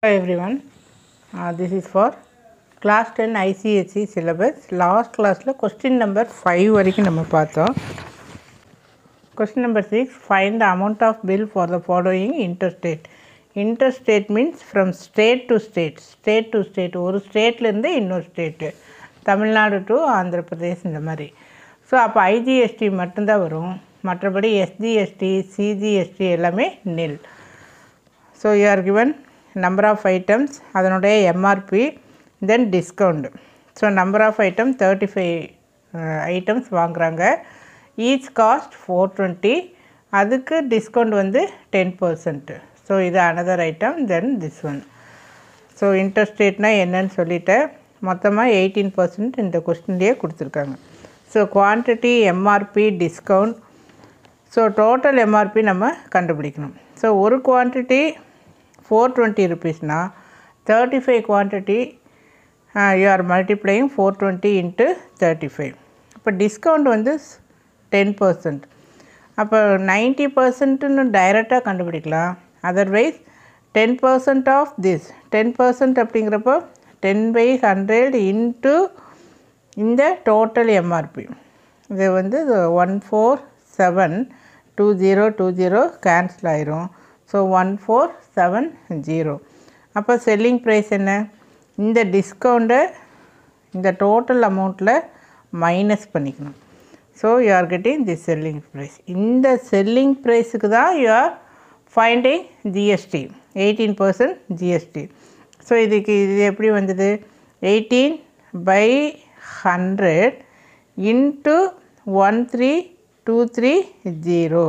Hello everyone, this is for class 10 ICSE syllabus. Last class la question number 5 வரைக்கும் நம்ம பார்த்தோம். Question number 6, find the amount of bill for the following interstate. Interstate means from state to state. State to state, ஒரு ஸ்டேட்ல இருந்து இன்னொரு state, Tamil Nadu to Andhra Pradesh இந்த மாதிரி. So அப்போ ஐஜிஎஸ்டி மட்டும்தான் வரும், மற்றபடி எஸ்ஜிஎஸ்டி சிஜிஎஸ்டி எல்லாமே nil. So you are given number of items, அதனுடைய MRP, then discount. So number of item 35 items வாங்குகிறாங்க. ஈச் காஸ்ட் 420, அதுக்கு டிஸ்கவுண்ட் வந்து 10%. ஸோ இது another item. Then this one. So இன்டர்ஸ்டேட்னா என்னன்னு சொல்லிவிட்டு மொத்தமாக 18% இந்த கொஸ்டின்லேயே கொடுத்துருக்காங்க. So quantity, MRP, discount. So total MRP நம்ம கண்டுபிடிக்கணும். ஸோ ஒரு குவான்டிட்டி 420 rupeesனா 35 quantity you are multiplying 420 into 35. இப்போ டிஸ்கவுண்ட் வந்து 10%. அப்போ 90%ன்னு டைரெக்டாக கண்டுபிடிக்கலாம். அதர்வைஸ் 10% ஆஃப் திஸ் 10% அப்படிங்கிறப்போ 10/100 இன்ட்டு இந்த டோட்டல் எம்ஆர்பி. இது வந்து 1472020 கேன்சல் ஆயிரும். ஸோ 1470. அப்போ செல்லிங் ப்ரைஸ் என்ன? இந்த டிஸ்கவுண்ட்டை இந்த டோட்டல் அமௌண்ட்டில் மைனஸ் பண்ணிக்கணும். So you are getting the selling price. இந்த செல்லிங் ப்ரைஸுக்கு தான் you are finding GST, 18% GST. So இது எப்படி வந்தது? 18/100 இன்ட்டு 13230.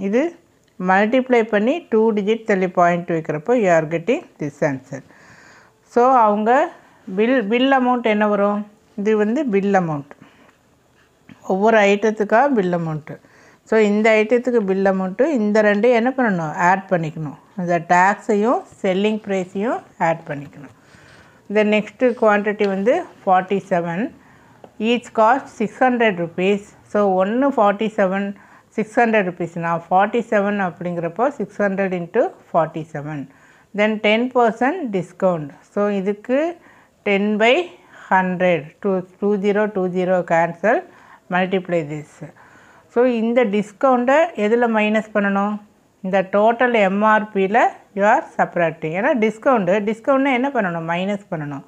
இது மல்டிப்ளை பண்ணி 2 digit தள்ளி பாயிண்ட் வைக்கிறப்போ you are getting this answer. So அவங்க பில் அமௌண்ட் என்ன வரும்? இது வந்து பில் அமௌண்ட், ஒவ்வொரு ஐட்டத்துக்காக பில் அமௌண்ட்டு. ஸோ இந்த ஐட்டத்துக்கு பில் அமௌண்ட்டு இந்த ரெண்டையும் என்ன பண்ணணும்? ஆட் பண்ணிக்கணும். இந்த டேக்ஸையும் செல்லிங் ப்ரைஸையும் ஆட் பண்ணிக்கணும். இந்த நெக்ஸ்ட்டு குவான்டிட்டி வந்து 47. Each cost 600 rupees. ஸோ 47 600 rupeesனா 47 அப்படிங்கிறப்போ 600 into 47. தென் 10% டிஸ்கவுண்ட். ஸோ இதுக்கு 10/100 2020 கேன்சல், மல்டிப்ளை திஸ். ஸோ இந்த டிஸ்கவுண்ட்டை எதில் மைனஸ் பண்ணணும்? இந்த டோட்டல் எம்ஆர்பியில் யூ ஆர் சப்ராக்டிங். ஏன்னா டிஸ்கவுண்ட்னா என்ன பண்ணணும்? மைனஸ் பண்ணணும்.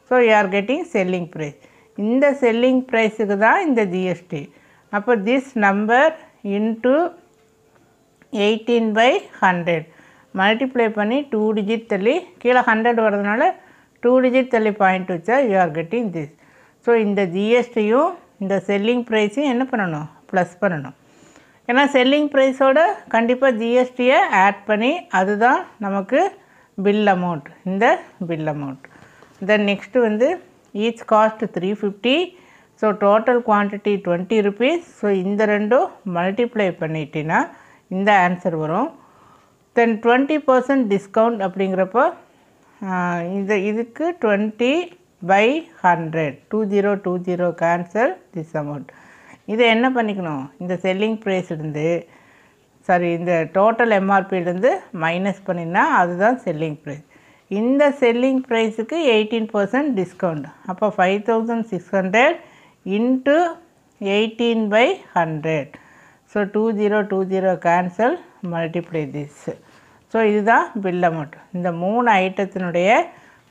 So you are getting selling price. இந்த செல்லிங் ப்ரைஸுக்கு தான் இந்த ஜிஎஸ்டி. அப்போ திஸ் நம்பர் இன்ட்டு 18/100 மல்டிப்ளை பண்ணி 2 digit தள்ளி கீழே 100 வரதுனால 2 digit தள்ளி பாயிண்ட் வச்சா you are getting this. So இந்த ஜிஎஸ்டியும் இந்த செல்லிங் ப்ரைஸையும் என்ன பண்ணணும்? ப்ளஸ் பண்ணணும். ஏன்னா செல்லிங் ப்ரைஸோட கண்டிப்பாக ஜிஎஸ்டியை ஆட் பண்ணி அதுதான் நமக்கு பில் அமௌண்ட், இந்த பில் அமௌண்ட். தென் நெக்ஸ்ட்டு வந்து each cost 350. So total quantity 20 rupees. So இந்த ரெண்டும் மல்டிப்ளை பண்ணிட்டீங்கன்னா இந்த ஆன்சர் வரும். தென் 20% டிஸ்கவுண்ட் அப்படிங்கிறப்போ இதுக்கு 20/100 2020 கேன்சல் திஸ் அமௌண்ட். இதை என்ன பண்ணிக்கணும்? இந்த செல்லிங் ப்ரைஸ் இருந்து இந்த டோட்டல் எம்ஆர்பியிலேருந்து மைனஸ் பண்ணினா அதுதான் செல்லிங் ப்ரைஸ். இந்த செல்லிங் ப்ரைஸுக்கு 18% டிஸ்கவுண்ட். அப்போ 5600 into 18/100. So 2020 cancel, multiply this. So இதுதான் பில் அமௌண்ட். இந்த 3 ஐட்டத்தினுடைய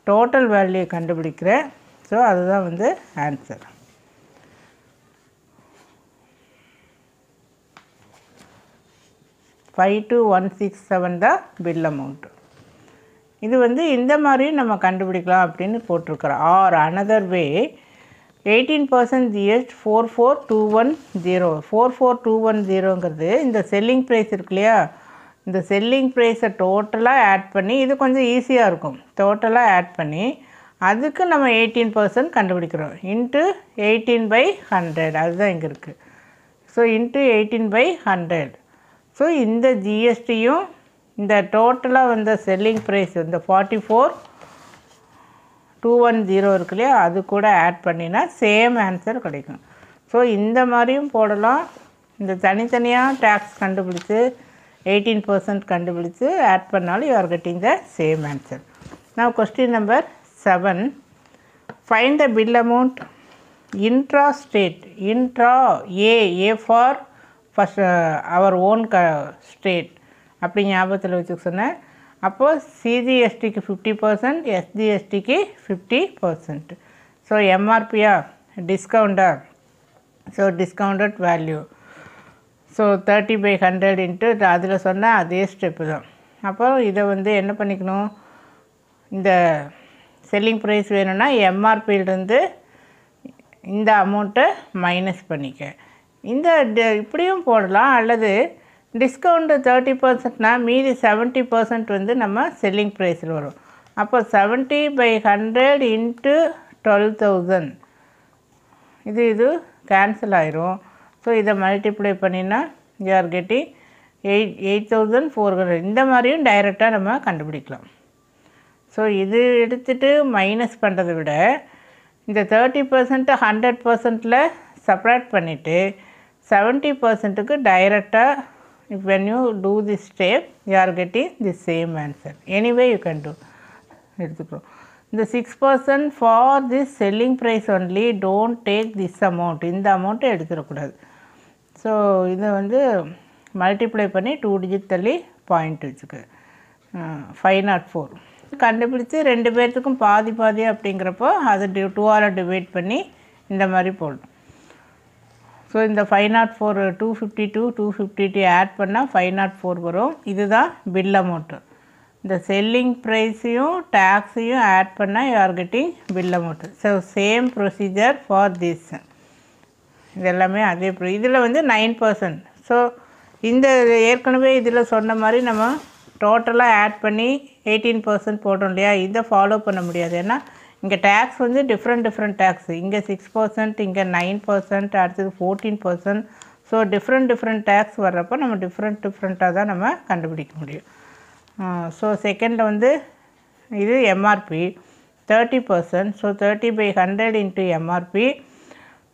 டோட்டல் வேல்யூ கண்டுபிடிக்கிறேன். ஸோ அதுதான் வந்து ஆன்சர். $52,167 தான் பில் அமௌண்ட். இது வந்து இந்த மாதிரியும் நம்ம கண்டுபிடிக்கலாம் அப்படின்னு போட்டிருக்கிறோம். Or another way 18% GST 44210. 44210ங்கிறது இந்த செல்லிங் ப்ரைஸ் இருக்கு இல்லையா, இந்த செல்லிங் ப்ரைஸை டோட்டலாக ஆட் பண்ணி, இது கொஞ்சம் ஈஸியாக இருக்கும், டோட்டலாக ஆட் பண்ணி அதுக்கு நம்ம 18% கண்டுபிடிக்கிறோம். இன்ட்டு 18/100 அதுதான் இங்கே இருக்குது. So into 18/100. ஸோ இந்த ஜிஎஸ்டியும் இந்த டோட்டலாக வந்த செல்லிங் ப்ரைஸ் இந்த 44,210 இருக்கு இல்லையா, அது கூட ஆட் பண்ணினா சேம் ஆன்சர் கிடைக்கும். ஸோ இந்த மாதிரியும் போடலாம். இந்த தனித்தனியாக டேக்ஸ் கண்டுபிடிச்சி 18% கண்டுபிடிச்சு ஆட் பண்ணாலும் you are getting the same answer. Now question number 7. Find the bill amount intra-state. Intra A for first our own state. அப்படி ஞாபகத்தில் வச்சுக்க சொன்னேன். அப்போது சிஜிஎஸ்டிக்கு 50%, எஸ்ஜிஎஸ்டிக்கு 50%. ஸோ எம்ஆர்பியா டிஸ்கவுண்டா, so discounted value. So 30/100 into அதில் சொன்னால் அதே ஸ்டெப்பு தான். அப்போ இதை வந்து என்ன பண்ணிக்கணும், இந்த செல்லிங் ப்ரைஸ் வேணும்னா எம்ஆர்பியிலிருந்து இந்த அமௌண்ட்டை மைனஸ் பண்ணிக்க. இந்த இப்படியும் போடலாம், அல்லது டிஸ்கவுண்ட்டு 30%னா மீதி 70% வந்து நம்ம செல்லிங் ப்ரைஸில் வரும். அப்போ 70/100 இன்ட்டு 12,000 இது கேன்சல் ஆயிரும். ஸோ இதை மல்டிப்ளை பண்ணினா யூ ஆர் கெட்டிங் 8,400. இந்த மாதிரியும் டைரெக்டாக நம்ம கண்டுபிடிக்கலாம். ஸோ இது எடுத்துகிட்டு மைனஸ் பண்ணுறதை விட இந்த 30% 100%ல் சப்ராக்ட் பண்ணிவிட்டு 70%க்கு டைரெக்டாக when you do this step you are getting the same answer. Anyway you can do. எடுத்துக்கிறோம். இந்த 6% for this selling price only, don't take this amount. இந்த அமௌண்ட்டை எடுத்துடக்கூடாது. ஸோ இதை வந்து மல்டிப்ளை பண்ணி 2 digit தள்ளி பாயிண்ட் வச்சுக்க. 504 கண்டுபிடிச்சி 2 பேர்த்துக்கும் பாதி பாதி அப்படிங்கிறப்போ அதை 2ஆல் டிவைட் பண்ணி இந்த மாதிரி போடணும். ஸோ இந்த 504 252 252 ஆட் பண்ணால் 504 வரும். இதுதான் பில் அமௌண்ட்டு. இந்த செல்லிங் ப்ரைஸையும் டேக்ஸையும் ஆட் பண்ணால் you are getting bill amount. So same procedure for this. இது எல்லாமே அதே இதில் வந்து 9%. ஸோ இந்த ஏற்கனவே இதில் சொன்ன மாதிரி நம்ம டோட்டலாக ஆட் பண்ணி 18% போட்டோம் இல்லையா, இதை ஃபாலோ பண்ண முடியாது. ஏன்னா இங்கே டேக்ஸ் வந்து டிஃப்ரெண்ட் டேக்ஸ். இங்கே 6%, இங்கே 9%, அடுத்தது 14%. ஸோ டிஃப்ரெண்ட் டேக்ஸ் வர்றப்போ நம்ம டிஃப்ரெண்ட்டாக தான் நம்ம கண்டுபிடிக்க முடியும். ஸோ செகண்டில் வந்து இது MRP 30%. So 30/100 into MRP.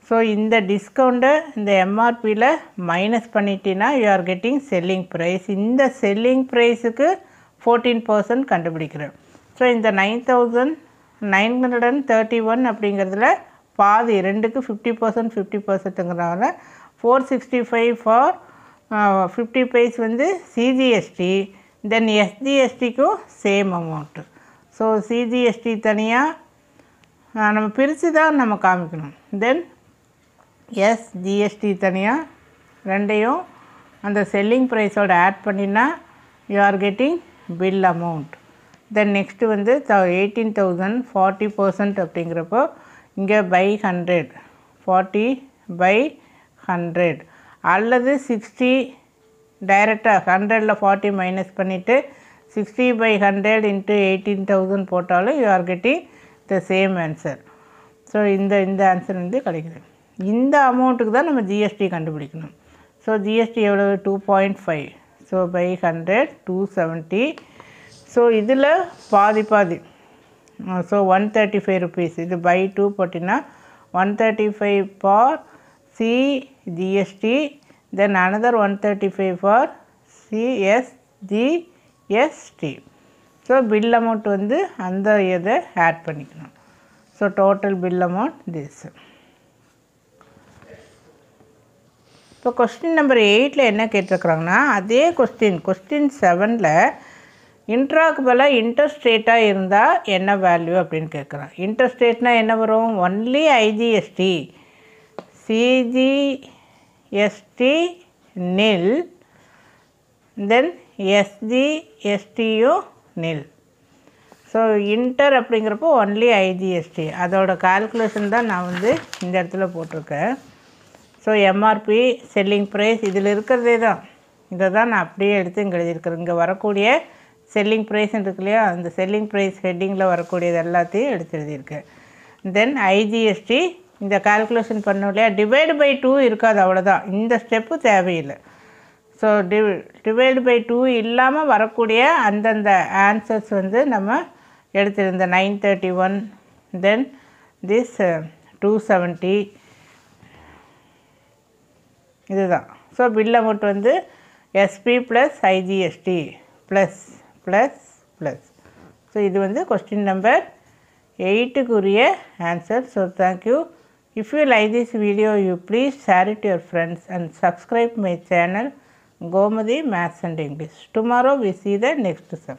So இந்த டிஸ்கவுண்ட்டை இந்த எம்ஆர்பியில் மைனஸ் பண்ணிட்டீங்கன்னா you are getting selling price. இந்த செல்லிங் ப்ரைஸுக்கு 14% கண்டுபிடிக்கிறேன். ஸோ இந்த 9,931 அப்படிங்கிறதுல பாதி 2க்கு 50% 50%ங்கிறனால 465 ஃபார் 50 பைஸ் வந்து சிஜிஎஸ்டி. தென் எஸ்ஜிஎஸ்டிக்கும் சேம் அமௌண்ட்டு. ஸோ சிஜிஎஸ்டி தனியாக நம்ம பிரித்து தான் நம்ம காமிக்கணும். தென் எஸ்ஜிஎஸ்டி தனியாக ரெண்டையும் அந்த செல்லிங் ப்ரைஸோடு ஆட் பண்ணினா you are getting bill amount. Then next வந்து 18,000 40% அப்படிங்கிறப்போ இங்கே by 100 40/100 அல்லது 60 டைரெக்டாக 100ல் 40 மைனஸ் பண்ணிவிட்டு 60/100 இன்ட்டு 18,000 போட்டாலும் you are getting the same answer. So இந்த ஆன்சர் வந்து கிடைக்குது. இந்த அமௌண்ட்டுக்கு தான் நம்ம ஜிஎஸ்டி கண்டுபிடிக்கணும். ஸோ ஜிஎஸ்டி எவ்வளோ 2.5. So by 100 270. ஸோ இதில் பாதி ஸோ 135 rupees. இது by 2 போட்டிங்கன்னா 135 for CGST. Then another 135 for CSGST. So bill amount வந்து அந்த இதை ஆட் பண்ணிக்கணும். So total bill amount this. இப்போ கொஸ்டின் நம்பர் 8ல் என்ன கேட்டிருக்குறாங்கன்னா அதே கொஸ்டின் 7ல் இன்ட்ராக்கு பதிலாக இன்டர்ஸ்டேட்டாக இருந்தால் என்ன வேல்யூ அப்படின்னு கேட்குறான். இன்டர்ஸ்டேட்னால் என்ன வரும், ஒன்லி ஐஜிஎஸ்டி, சிஜிஎஸ்டி நில், தென் எஸ்ஜிஎஸ்டியும் நில். ஸோ இன்டர் அப்படிங்கிறப்போ ஒன்லி ஐஜிஎஸ்டி. அதோட கால்குலேஷன் தான் நான் வந்து இந்த இடத்துல போட்டிருக்கேன். ஸோ எம்ஆர்பி செல்லிங் ப்ரைஸ் இதில் இருக்கிறதே தான், இதை தான் நான் அப்படியே எடுத்து இங்கே எழுதியிருக்கிறேன். இங்கே வரக்கூடிய செல்லிங் ப்ரைஸ் இருக்கு இல்லையா, அந்த செல்லிங் ப்ரைஸ் ஹெட்டிங்கில் வரக்கூடியது எல்லாத்தையும் எடுத்து எழுதியிருக்கேன். தென் ஐஜிஎஸ்டி இந்த கால்குலேஷன் பண்ணோம் இல்லையா, டிவைடு பை 2 இருக்காது, அவ்வளோதான். இந்த ஸ்டெப்பு தேவையில்லை. ஸோ டிவைடு பை 2 இல்லாமல் வரக்கூடிய அந்தந்த ஆன்சர்ஸ் வந்து நம்ம எடுத்துருந்த 931, தென் திஸ் 270 இதுதான். ஸோ பில் அமௌண்ட் வந்து SP plus IGST plus plus plus. So இது வந்து கொஸ்டின் நம்பர் 8க்குரிய answer. So thank you. If you like this video, you please share it to your friends and subscribe my channel Gomathi Maths and English. Tomorrow we see the next sum.